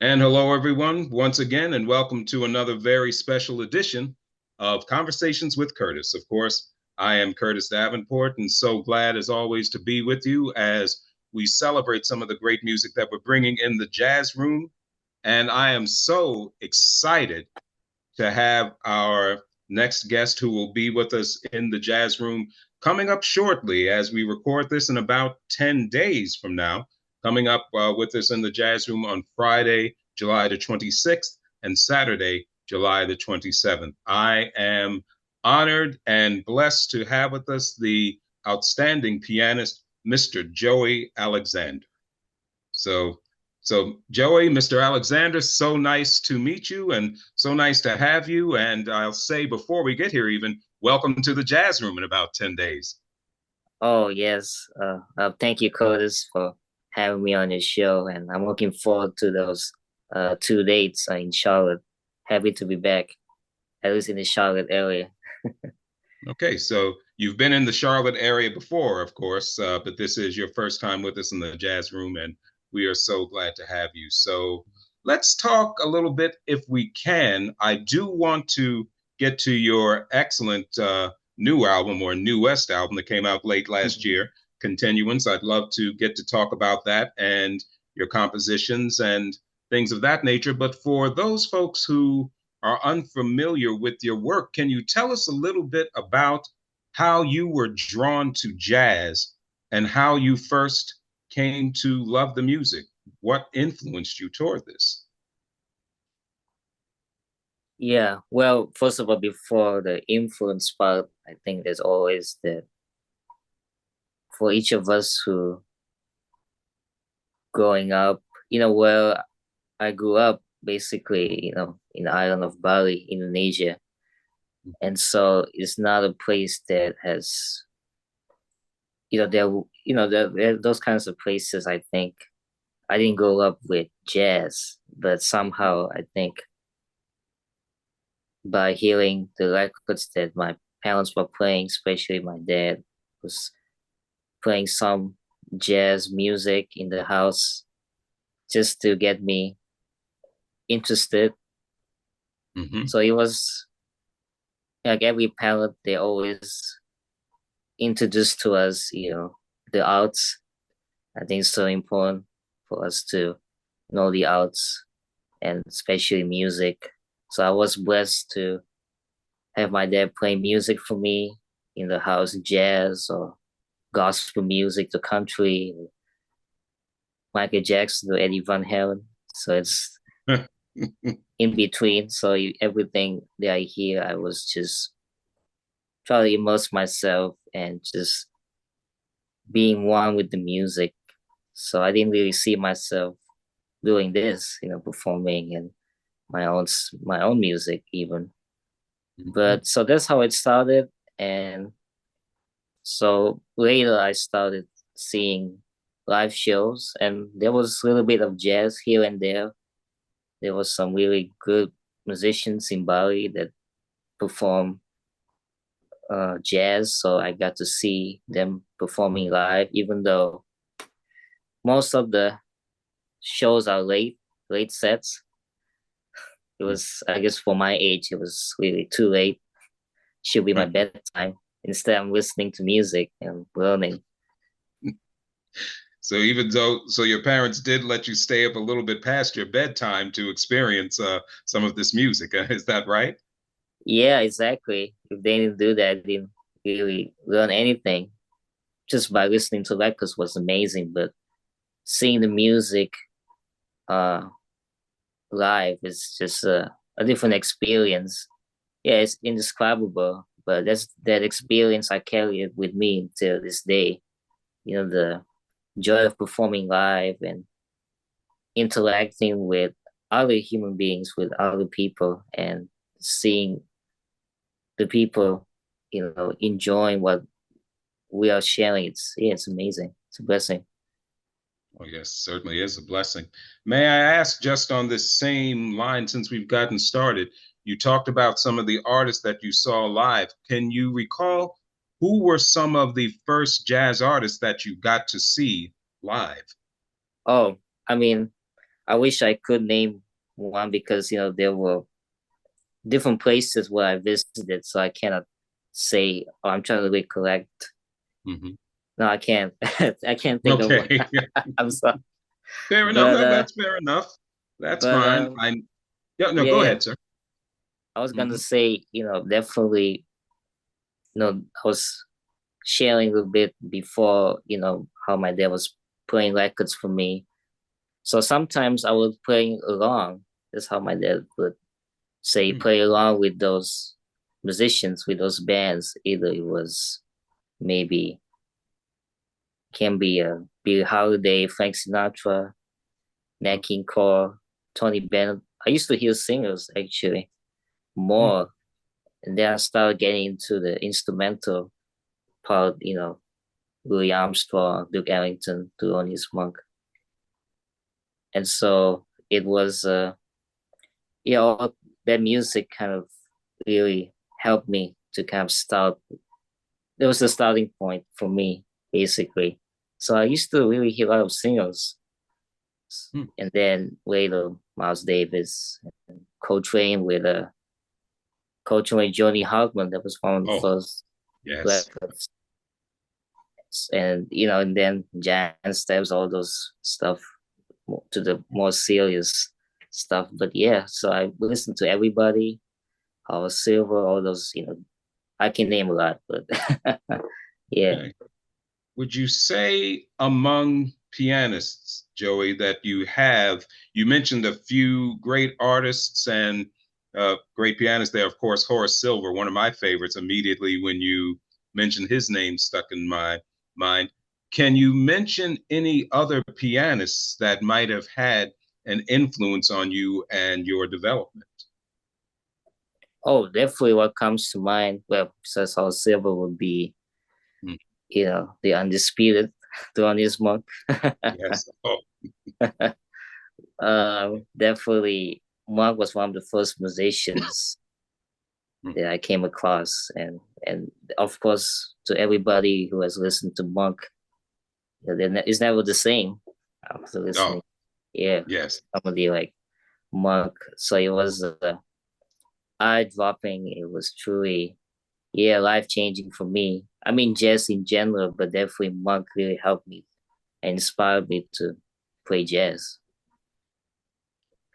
And hello, everyone, once again, and welcome to another very special edition of Conversations with Curtis. Of course, I am Curtis Davenport, and so glad, as always, to be with you as we celebrate some of the great music that we're bringing in the jazz room. And I am so excited to have our next guest who will be with us in the jazz room coming up shortly as we record this in about 10 days from now. Coming up with us in the jazz room on Friday, July the 26th, and Saturday, July the 27th. I am honored and blessed to have with us the outstanding pianist, Mr. Joey Alexander. So, so Joey, Mr. Alexander, so nice to meet you and so nice to have you. And I'll say before we get here, even welcome to the jazz room in about 10 days. Oh, yes. Thank you, Curtis, for having me on your show. And I'm looking forward to those 2 dates in Charlotte. Happy to be back, at least in the Charlotte area. Okay, so you've been in the Charlotte area before, of course, but this is your first time with us in the jazz room, and we are so glad to have you. So let's talk a little bit, if we can. I do want to get to your excellent new album or newest album that came out late last Mhm. year, Continuance. I'd love to get to talk about that and your compositions and things of that nature. But for those folks who are unfamiliar with your work, can you tell us a little bit about how you were drawn to jazz and how you first came to love the music? What influenced you toward this? Yeah, well, first of all, before the influence part, I think there's always that for each of us who growing up, where I grew up, basically, in the island of Bali, Indonesia. And so it's not a place that has there there are those kinds of places. I think I didn't grow up with jazz, but somehow I think by hearing the records that my parents were playing, especially my dad was playing some jazz music in the house just to get me interested. Mm-hmm. So it was like every parent, they always introduced to us, the arts. I think it's so important for us to know the arts and especially music. So I was blessed to have my dad play music for me in the house, jazz or gospel music, the country, Michael Jackson or Eddie Van Halen. So it's in between. So everything that I hear, I was just trying to immerse myself and just being one with the music. So I didn't really see myself doing this, performing and my own music even. Mm-hmm. But so that's how it started. And so later I started seeing live shows and there was a little bit of jazz here and there. There was some really good musicians in Bali that perform jazz. So I got to see them performing live, even though most of the shows are late sets. It was, I guess for my age, it was really too late. Should be my bedtime. Instead, I'm listening to music and learning. So even though, so your parents did let you stay up a little bit past your bedtime to experience some of this music. Is that right? Yeah, exactly. If they didn't do that, I didn't really learn anything. Just by listening to records was amazing, but seeing the music uh live is just a different experience. Yeah, it's indescribable, but that's that experience I carry it with me until this day. The joy of performing live and interacting with other human beings, with other people, and seeing the people, enjoying what we are sharing. It's amazing. It's a blessing. Oh, yes, certainly is a blessing. May I ask, just on this same line, since we've gotten started, you talked about some of the artists that you saw live. Can you recall who were some of the first jazz artists that you got to see live? Oh, I mean, I wish I could name one because there were different places where I visited, so I cannot say, oh, I'm trying to recollect. Hmm. No, I can't. I can't think of one. Okay. I'm sorry. Fair enough. But No, that's fair enough. That's but fine. I Yeah, no, yeah, go yeah. ahead, sir. I was gonna Hmm. say, definitely, I was sharing a little bit before, how my dad was playing records for me. So sometimes I was playing along. That's how my dad would say, play along with those musicians, with those bands. Either it was maybe can be Billie Holiday, Frank Sinatra, Nat Oh, King Cole, Tony Bennett. I used to hear singers actually mm. more, and then I started getting into the instrumental part. Louis Armstrong, Duke Ellington, Thelonious Monk, and so it was, all that music kind of really helped me to kind of start. It was the starting point for me, basically. So I used to really hear a lot of singers, Mm. and then later Miles Davis, and Coltrane with Coltrane Johnny Hartman. That was one of the Oh, first yes. records, and and then jazz steps, all those stuff to the more serious stuff. But yeah, so I listened to everybody, Howard Silver, all those. I can name a lot, but yeah. Okay. Would you say among pianists, Joey, that you mentioned a few great artists and great pianists there, of course, Horace Silver, one of my favorites, immediately when you mentioned his name stuck in my mind. Can you mention any other pianists that might have had an influence on you and your development? Oh, definitely what comes to mind, well, besides Howard Silver would be, Mm. the undisputed Thelonious Monk. Yes. Oh, Definitely Monk was one of the first musicians mm. that I came across, and of course to everybody who has listened to Monk, it's never the same after Oh, listening. Yeah, yes. somebody like Monk. So it was eye dropping. It was truly, yeah, life changing for me. I mean, jazz in general, but definitely Monk really helped me and inspired me to play jazz.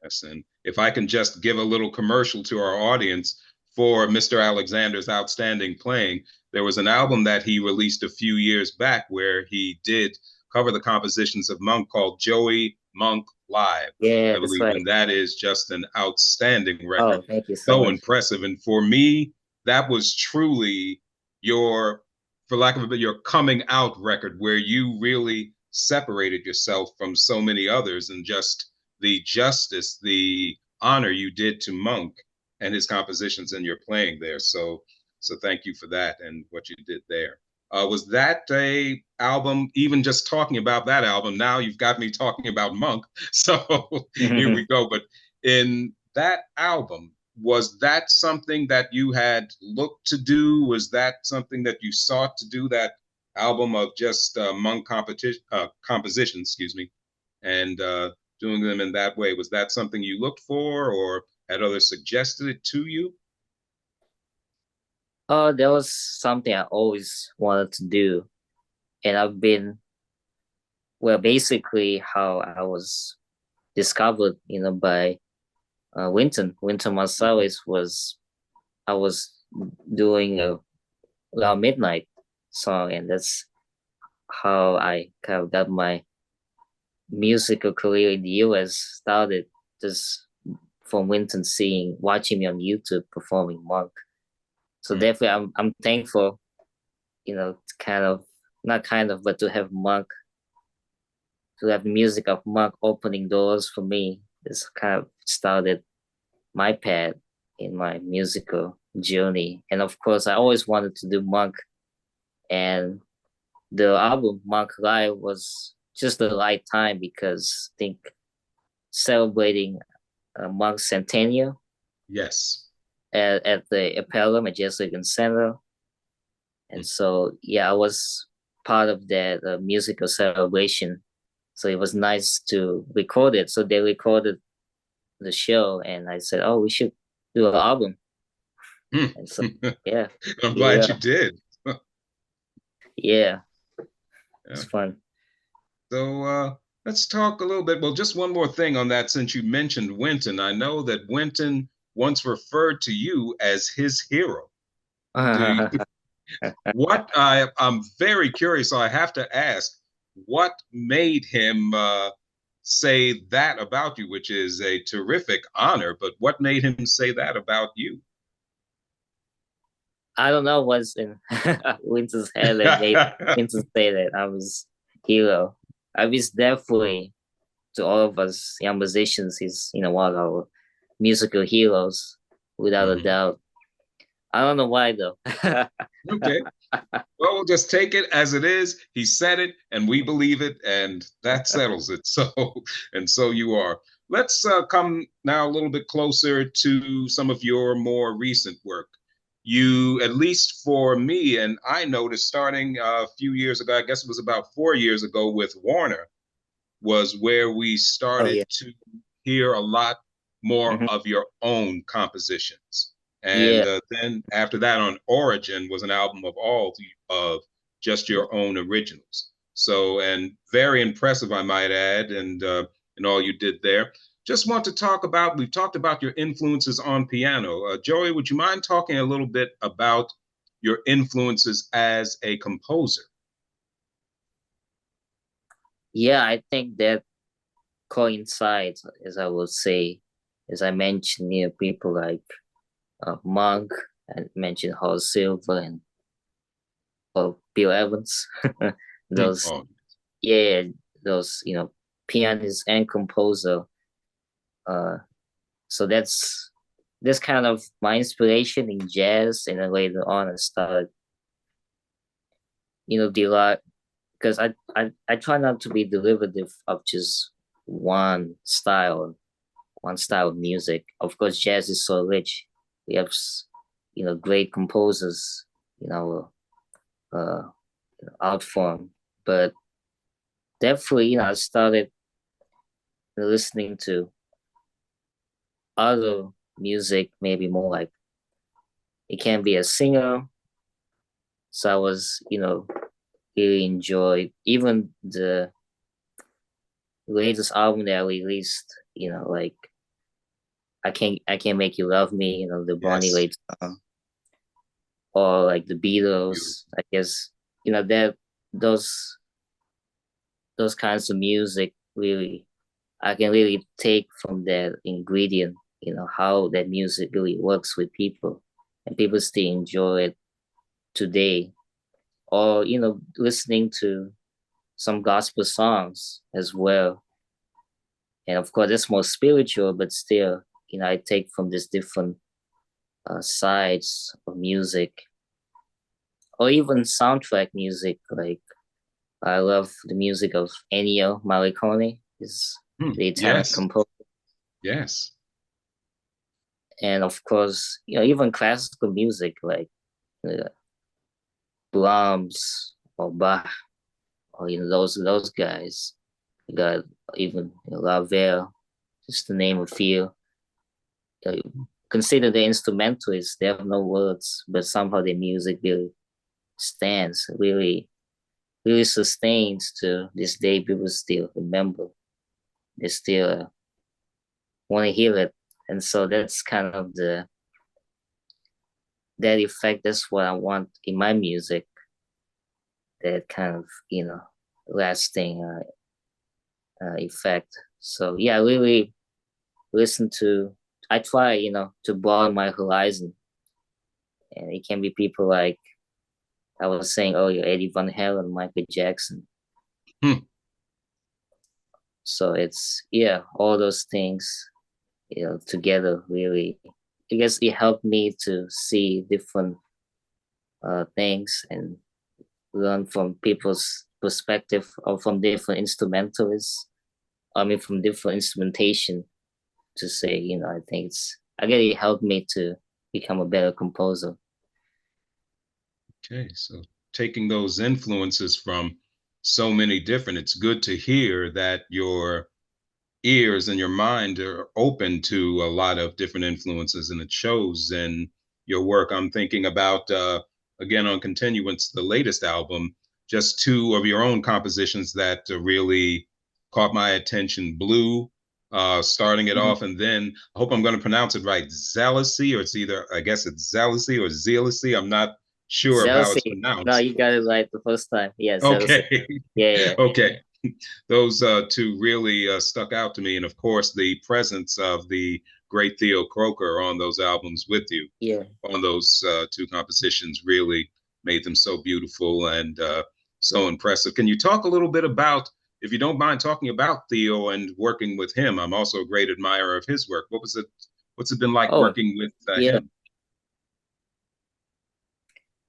Yes, and if I can just give a little commercial to our audience for Mr. Alexander's outstanding playing, there was an album that he released a few years back where he did cover the compositions of Monk called Joey Monk Live, Yeah, I that's believe, right. and that is just an outstanding record. Oh, thank you so So much. impressive. And for me, that was truly your, for lack of a bit, your coming out record where you really separated yourself from so many others and just the justice, the honor you did to Monk and his compositions and your playing there. So thank you for that and what you did there. Was that a album? Even just talking about that album, now you've got me talking about Monk. So here we go. But in that album, was that something that you had looked to do? Was that something that you sought to do? That album of just Monk competition composition, excuse me, and doing them in that way. Was that something you looked for, or had others suggested it to you? That was something I always wanted to do. And I've been, well, basically how I was discovered, by Wynton Marsalis was, I was doing a around midnight song, and that's how I kind of got my musical career in the US started, just from Wynton watching me on YouTube performing Monk. So Mm. definitely I'm thankful, to kind of, not kind of, but to have Monk, to have the music of Monk opening doors for me. This kind of started my path in my musical journey. And of course I always wanted to do Monk, and the album Monk Live was just the right time because I think celebrating Monk's centennial Yes. at the Apello at JazzArts Center. And Mm. so, yeah, I was part of that musical celebration. So it was nice to record it. So they recorded the show, and I said, "Oh, we should do an album." Hmm. And so, yeah, I'm here we glad you are. did. Yeah, it's Yeah. fun. So let's talk a little bit. Well, just one more thing on that, since you mentioned Wynton. I know that Wynton once referred to you as his hero. Do you, I'm very curious, so I have to ask, what made him say that about you, which is a terrific honor, but what made him say that about you? I don't know what's in Winter's head that made Winter say that I was hero. I was definitely to all of us young musicians, he's one of our musical heroes, without a Mhm. doubt. I don't know why though. Okay. Well, we'll just take it as it is. He said it, and we believe it, and that settles it. So, and so you are. Let's come now a little bit closer to some of your more recent work. You, at least for me, and I noticed starting a few years ago, I guess it was about 4 years ago with Warner, was where we Oh started yeah. to hear a lot more Hmm. of your own compositions. And Yeah. then after that, on Origin was an album of of just your own originals. So, and very impressive, I might add, and all you did there. Just want to talk about. We've talked about your influences on piano. Joey, would you mind talking a little bit about your influences as a composer? Yeah, I think that coincides, as I would say, as I mentioned, people like Monk, and mentioned Hall Silver and Bill Evans. Hmm. Those, Oh, yeah, those, pianist and composer. Uh, so that's kind of my inspiration in jazz, and then later on I started, delight because I try not to be derivative of just one style of music. Of course, jazz is so rich. We have, great composers, you know, uh, art form. But definitely, I started listening to other music, maybe more like it can be a singer. So I was, really enjoyed even the latest album that I released, like I can't make you love me, the Bonnie yes. Raitt song, or like the Beautiful. Beatles. I guess that those those kinds of music really I can really take from that ingredient, how that music really works with people, and people still enjoy it today. Or listening to some gospel songs as well, and of course it's more spiritual, but still, I take from these different sides of music, or even soundtrack music. Like I love the music of Ennio Morricone, is Hmm. the Italian Yes. composer, Yes. and of course, even classical music like uh, Brahms or Bach, or those guys. You got even Ravel, just to name a few. Uh, Consider the instrumentalists; they have no words, but somehow their music really stands, really sustains to this day. People still remember. They still want to hear it, and so that's kind of the that effect. That's what I want in my music. That kind of lasting effect. So yeah, I really listen to. I try to broaden my horizon, and it can be people like I was saying earlier, Eddie Van Halen, Michael Jackson. Hmm. So it's yeah, all those things together really. I guess it helped me to see different things and learn from people's perspective, or from different instrumentalists. I mean, from different instrumentation, to say, I think I guess it helped me to become a better composer. Okay. So taking those influences from so many different. It's good to hear that your ears and your mind are open to a lot of different influences, and it shows in your work. I'm thinking about again on Continuance, the latest album, just two of your own compositions that really caught my attention. Blue, starting it Mhm. off, and then I hope I'm going to pronounce it right. Zealousy, or it's either, I guess it's Zealousy or Zealousy. I'm not sure of how it's Zealousy. No, pronounced. you got it right the first time. Yeah, Zealousy. Okay. Yeah, yeah, Okay. Those two really stuck out to me. And of course, the presence of the great Theo Croker on those albums with you, yeah. on those two compositions, really made them so beautiful and so impressive. Can you talk a little bit about, if you don't mind talking about Theo and working with him? I'm also a great admirer of his work. What was it? What's it been like Oh, working with yeah. him?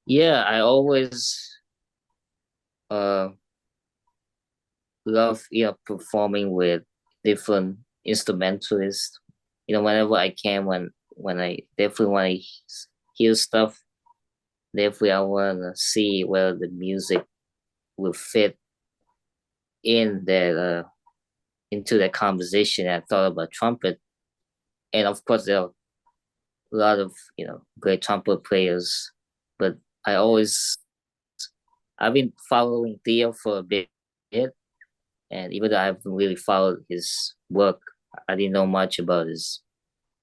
Yeah, I always uh love, performing with different instrumentalists. Whenever I can, when I definitely want to hear stuff, definitely I want to see where the music will fit in that into the conversation. I thought about trumpet, and of course there are a lot of great trumpet players, but I always I've been following Theo for a bit, and even though I haven't really followed his work, I didn't know much about his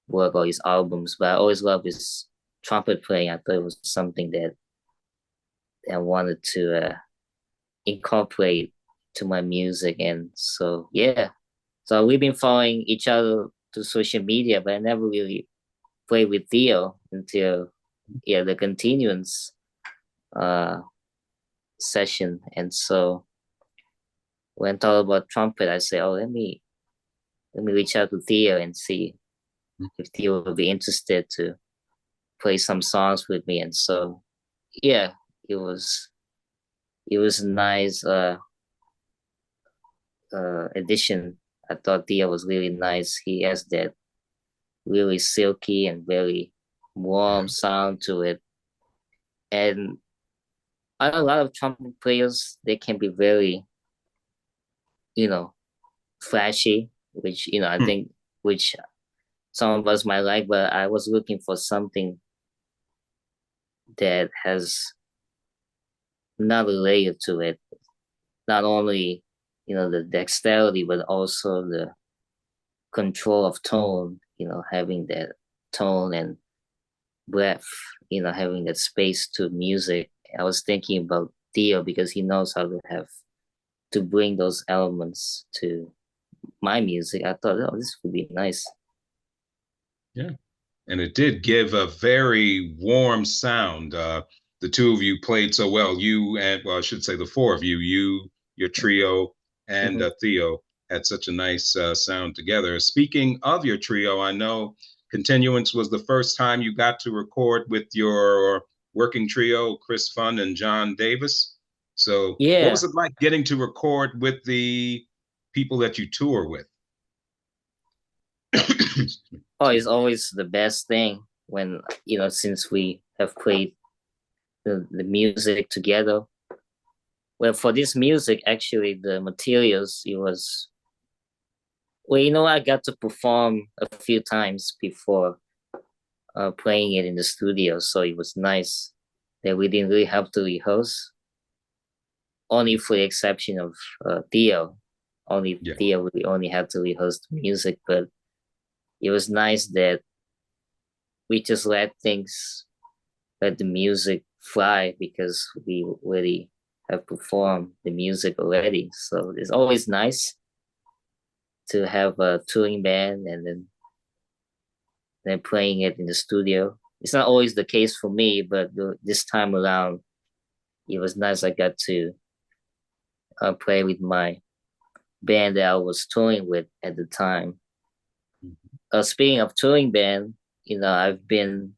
work or his albums, but I always loved his trumpet playing. I thought it was something that I wanted to incorporate to my music, and so yeah. So we've been following each other to social media, but I never really played with Theo until the continuance uh session. And so when I thought about trumpet, I say, oh, let me reach out to Theo and see if Theo would be interested to play some songs with me. And so yeah, it was it was a nice addition. I thought Theo was really nice. He has that really silky and very warm sound to it. And a lot of trumpet players, they can be very, you know, flashy, which, I Hmm. think, which some of us might like, but I was looking for something that has another layer to it. Not only, the dexterity, but also the control of tone, having that tone and breath, having that space to music. I was thinking about Theo because he knows how to bring those elements to my music. I thought, oh, this would be nice. Yeah. And it did give a very warm sound. The two of you played so well. You and, well, I should say the four of you, your trio, and Mhm. Theo had such a nice sound together. Speaking of your trio, I know Continuance was the first time you got to record with your working trio, Chris Fun and John Davis. So, what was Yeah. it like getting to record with the people that you tour with? Excuse Oh, me. it's always the best thing when, since we have played the music together. Well, for this music, actually, the materials, it was, well, I got to perform a few times before playing it in the studio. So it was nice that we didn't really have to rehearse, only for the exception of Theo. Only Yeah. Theo, we only had to rehearse the music, but it was nice that we just let the music fly because we already have performed the music already. So it's always nice to have a touring band and then playing it in the studio. It's not always the case for me, but this time around, it was nice. I got to play with my band that I was touring with at the time. Speaking of touring band, I've been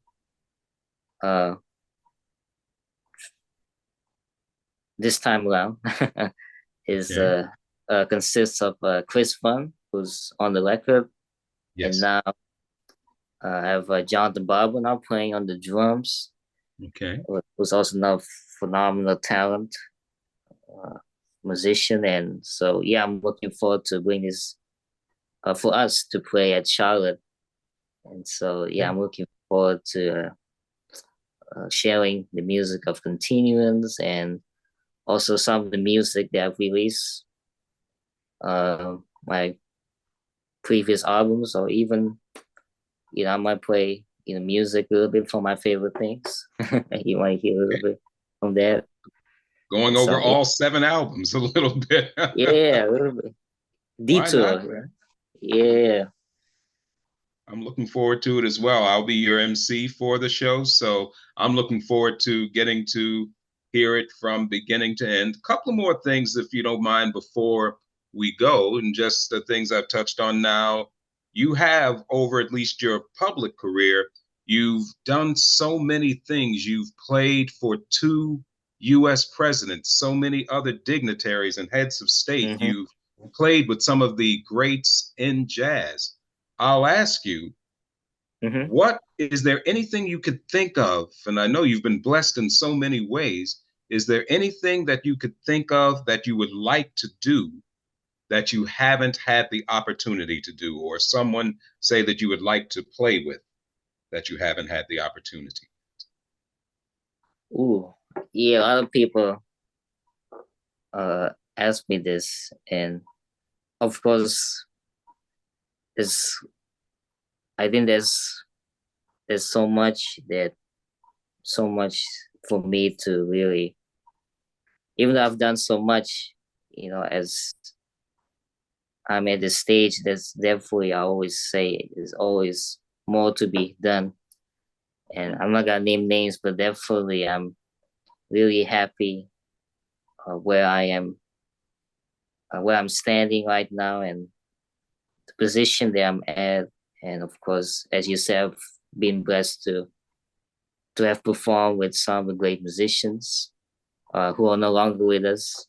uh, this time around is Okay. consists of Chris Fun, who's on the record, and Yes. now I have Jonathan Barber now playing on the drums, Okay. who's also now phenomenal talent. Uh, musician, and so yeah, I'm looking forward to bring this for us to play at Charlotte, and so yeah, Yeah. I'm looking forward to sharing the music of Continuance and also some of the music that I've released, my previous albums, or even I might play music a little bit from my favorite things. You might hear a little bit from that. Going And over so yeah, all 7 albums a little bit. yeah, a little bit Why not, detour. Right? man? Yeah. I'm looking forward to it as well. I'll be your MC for the show, so I'm looking forward to getting to hear it from beginning to end. A couple more things, if you don't mind, before we go, and just the things I've touched on now. You have, over at least your public career, you've done so many things. You've played for two U.S. presidents, so many other dignitaries and heads of state. Mm-hmm. You've played with some of the greats in jazz. I'll ask you, Mm-hmm. what is there anything you could think of? And I know you've been blessed in so many ways. Is there anything that you could think of that you would like to do that you haven't had the opportunity to do, or someone say that you would like to play with that you haven't had the opportunity? Ooh, yeah. A lot of people ask me this, and of course, it's I think there's so much for me to really, even though I've done so much, as I'm at the stage, there's definitely, I always say, there's always more to be done. And I'm not gonna name names, but definitely I'm really happy where I am, where I'm standing right now, and the position that I'm at. And of course, as you said, I've been blessed to have performed with some of the great musicians who are no longer with us.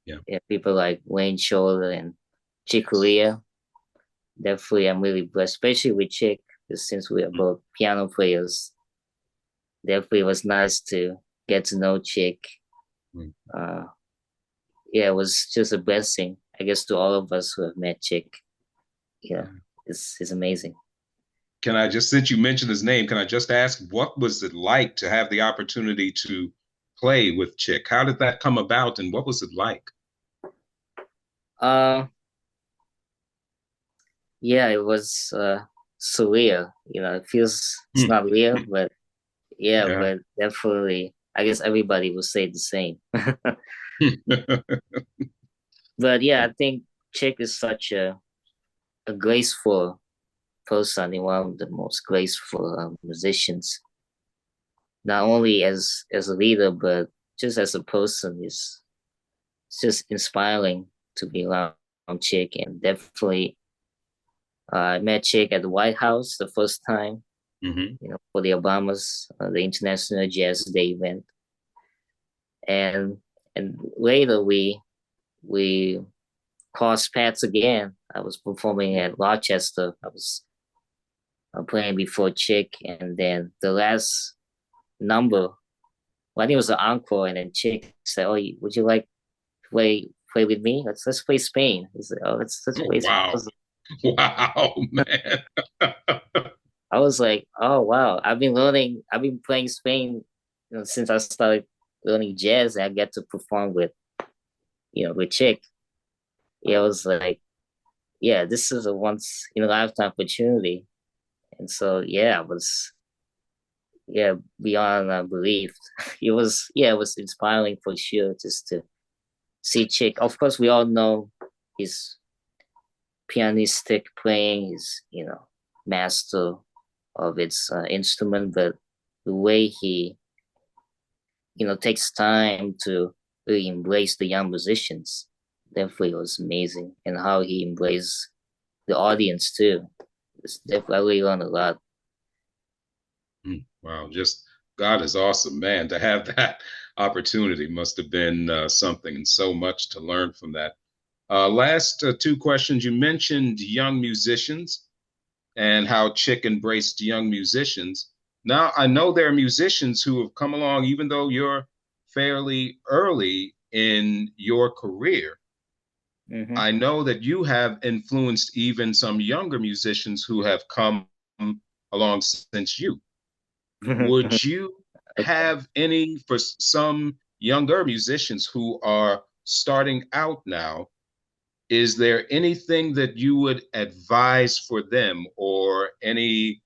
Yeah. Yeah, people like Wayne Shorter and Chick Corea. Definitely, I'm really blessed, especially with Chick, because since we are both piano players, definitely was nice to get to know Chick. Mm. Uh, yeah, it was just a blessing, I guess, to all of us who have met Chick. Yeah, it's amazing. Can I just, since you mentioned his name, can I just ask, what was it like to have the opportunity to play with Chick? How did that come about, and what was it like? Uh, yeah, it was surreal. It feels it's Hmm. not real, but yeah, Yeah. but definitely, I guess everybody will say the same. But yeah, I think Chick is such a graceful person, and one of the most graceful musicians. Not only as a leader, but just as a person, is it's just inspiring to be around Chick. And definitely, I met Chick at the White House the first time, Hmm. for the Obamas, the International Jazz Day event, and later we crossed paths again. I was performing at Rochester. I was playing before Chick, and then the last number, well, I think it was the encore, and then Chick said, "Oh, would you like to play with me? Let's play Spain." He said, "Oh, let's Oh, play Spain." wow. Wow, man. I was like, "Oh wow, I've been learning. I've been playing Spain, since I started learning jazz. And I get to perform with Chick." Yeah, I was like, "Yeah, this is a once in a lifetime opportunity." And so, yeah, I was, yeah, beyond belief. It was inspiring for sure, just to see Chick. Of course, we all know his pianistic playing, is master of its instrument, but the way he takes time to really embrace the young musicians definitely was amazing, and how he embraced the audience too. It's definitely learned a lot. Wow, just God is awesome, man. To have that opportunity must have been something, and so much to learn from that. Last two questions. You mentioned young musicians and how Chick embraced young musicians. Now, I know there are musicians who have come along, even though you're fairly early in your career, Mm-hmm. I know that you have influenced even some younger musicians who have come along since you. Would you Okay. have any for some younger musicians who are starting out now? Is there anything that you would advise for them or any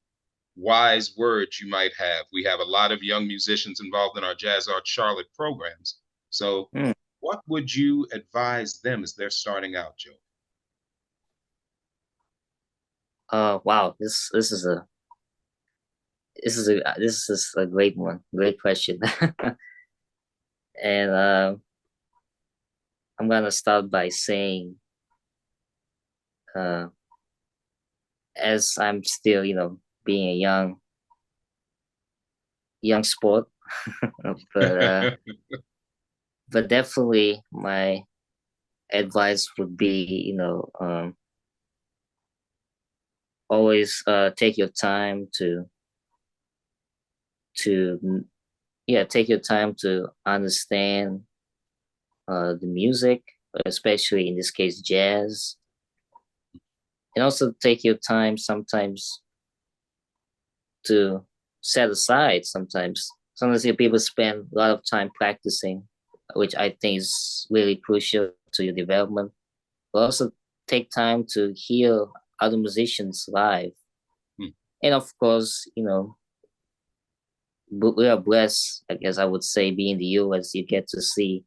wise words you might have? We have a lot of young musicians involved in our Jazz Art Charlotte programs. So, Mm. what would you advise them as they're starting out, Joe? Wow. This is a great one. Great question. And I'm gonna start by saying, uh, as I'm still, being a young sport, but definitely my advice would be, always take your time to yeah, take your time to understand the music, especially in this case jazz, and also take your time sometimes to set aside. Sometimes people spend a lot of time practicing, which I think is really crucial to your development. But also take time to hear other musicians live. Hmm. And of course, we are blessed, I guess I would say, being in the US, you get to see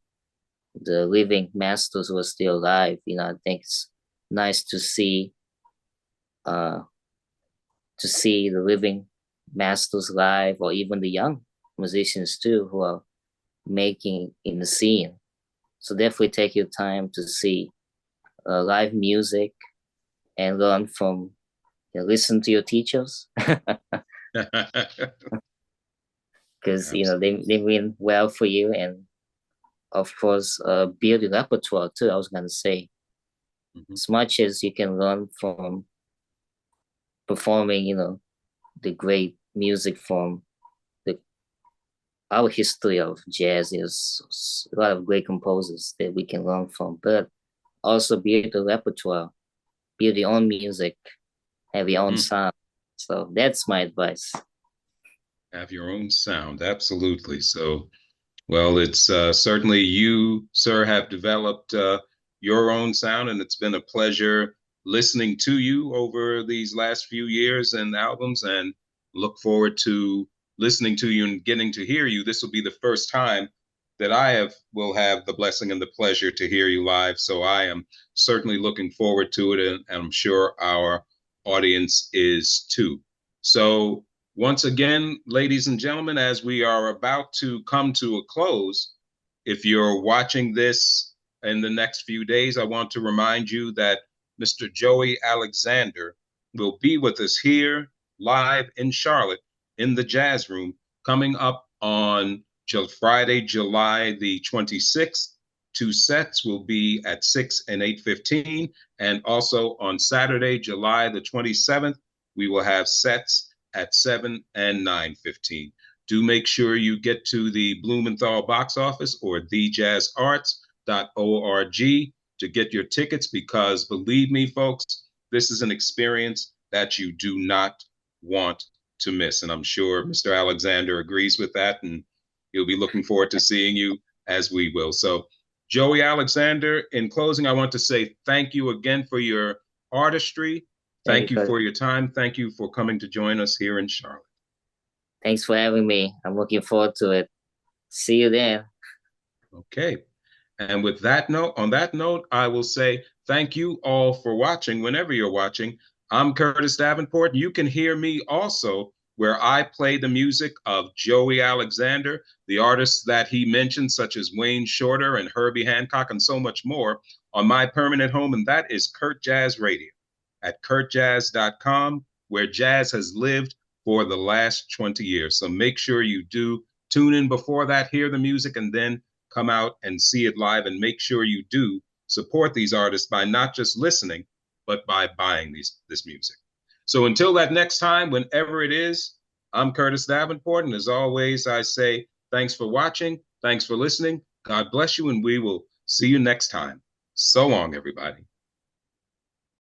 the living masters who are still alive. I think it's nice uh to see the living masters live, or even the young musicians too who are making in the scene. So definitely take your time to see live music and learn from, listen to your teachers, because they Absolutely. mean well for you. And of course, build your repertoire too. I was gonna say, Mhm. as much as you can learn from performing, the great music from the our history of jazz. Is a lot of great composers that we can learn from, but also build the repertoire, build your own music, have your own Mm. sound. So that's my advice. Have your own sound. Absolutely. So, well, it's certainly you, sir, have developed your own sound, and it's been a pleasure listening to you over these last few years and albums, and look forward to listening to you and getting to hear you. This will be the first time that I will have the blessing and the pleasure to hear you live. So I am certainly looking forward to it, and I'm sure our audience is too. So once again, ladies and gentlemen, as we are about to come to a close, if you're watching this in the next few days, I want to remind you that Mr. Joey Alexander will be with us here live in Charlotte in the Jazz Room coming up on Friday, July the 26th. Two sets will be at 6 and 8:15. And also on Saturday, July the 27th, we will have sets at 7 and 9:15. Do make sure you get to the Blumenthal box office or thejazzarts.org to get your tickets, because believe me, folks, this is an experience that you do not want to miss. And I'm sure Mr. Alexander agrees with that, and he'll be looking forward to seeing you as we will. So, Joey Alexander, in closing, I want to say thank you again for your artistry. Thank Thank you, you Kurt. for your time. Thank you for coming to join us here in Charlotte. Thanks for having me. I'm looking forward to it. See you then. Okay. And with that note, on that note, I will say thank you all for watching whenever you're watching. I'm Curtis Davenport. You can hear me also where I play the music of Joey Alexander, the artists that he mentioned, such as Wayne Shorter and Herbie Hancock, and so much more, on my permanent home, and that is Kurt Jazz Radio at kurtjazz.com, where jazz has lived for the last 20 years. So make sure you do tune in before that, hear the music, and then come out and see it live. And make sure you do support these artists by not just listening, but by buying this music. So until that next time, whenever it is, I'm Curtis Davenport. And as always, I say thanks for watching. Thanks for listening. God bless you, and we will see you next time. So long, everybody.